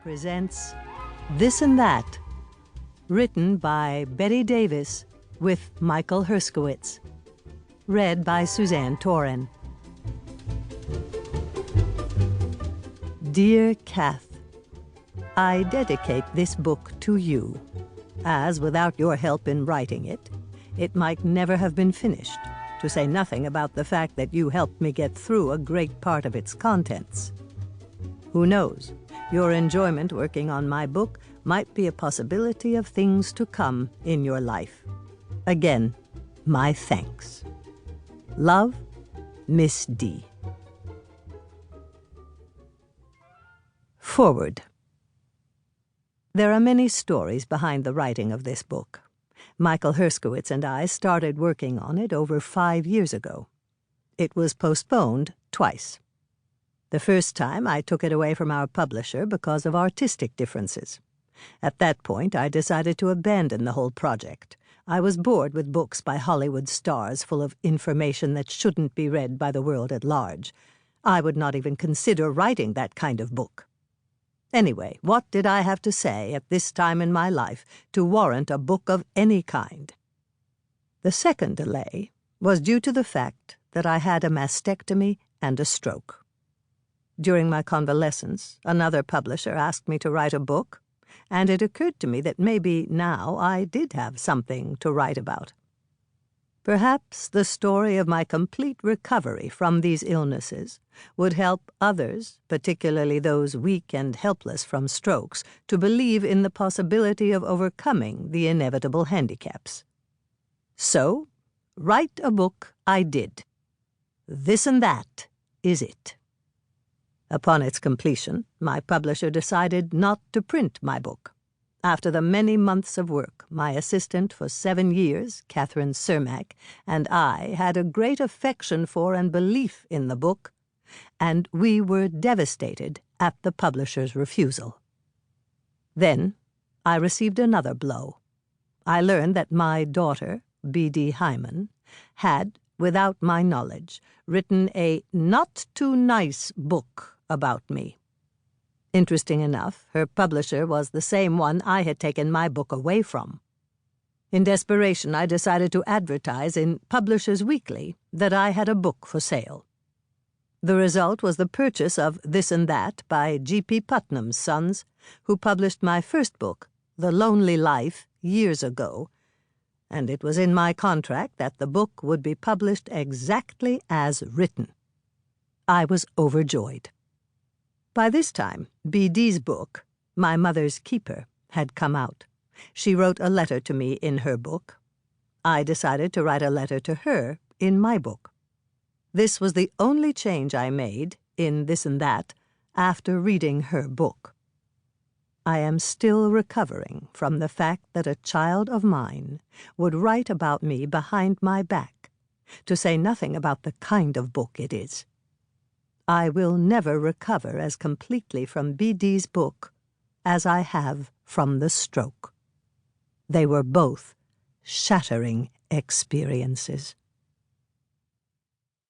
presents This and That, written by Bette Davis with Michael Herskowitz. Read by Suzanne Toren. Dear Kath, I dedicate this book to you, as without your help in writing it, it might never have been finished, to say nothing about the fact that you helped me get through a great part of its contents. Who knows? Your enjoyment working on my book might be a possibility of things to come in your life. Again, my thanks. Love, Miss D. Forward. There are many stories behind the writing of this book. Michael Herskowitz and I started working on it over 5 years ago. It was postponed twice. The first time, I took it away from our publisher because of artistic differences. At that point, I decided to abandon the whole project. I was bored with books by Hollywood stars full of information that shouldn't be read by the world at large. I would not even consider writing that kind of book. Anyway, what did I have to say at this time in my life to warrant a book of any kind? The second delay was due to the fact that I had a mastectomy and a stroke. During my convalescence, another publisher asked me to write a book, and it occurred to me that maybe now I did have something to write about. Perhaps the story of my complete recovery from these illnesses would help others, particularly those weak and helpless from strokes, to believe in the possibility of overcoming the inevitable handicaps. So, write a book I did. This and That is it. Upon its completion, my publisher decided not to print my book. After the many months of work, my assistant for 7 years, Kathryn Sermak, and I had a great affection for and belief in the book, and we were devastated at the publisher's refusal. Then I received another blow. I learned that my daughter, B.D. Hyman, had, without my knowledge, written a not-too-nice book about me. Interesting enough, her publisher was the same one I had taken my book away from. In desperation, I decided to advertise in Publishers Weekly that I had a book for sale. The result was the purchase of This and That by G.P. Putnam's Sons, who published my first book, The Lonely Life, years ago, and it was in my contract that the book would be published exactly as written. I was overjoyed. By this time, B.D.'s book, My Mother's Keeper, had come out. She wrote a letter to me in her book. I decided to write a letter to her in my book. This was the only change I made in This and That after reading her book. I am still recovering from the fact that a child of mine would write about me behind my back, to say nothing about the kind of book it is. I will never recover as completely from B.D.'s book as I have from the stroke. They were both shattering experiences.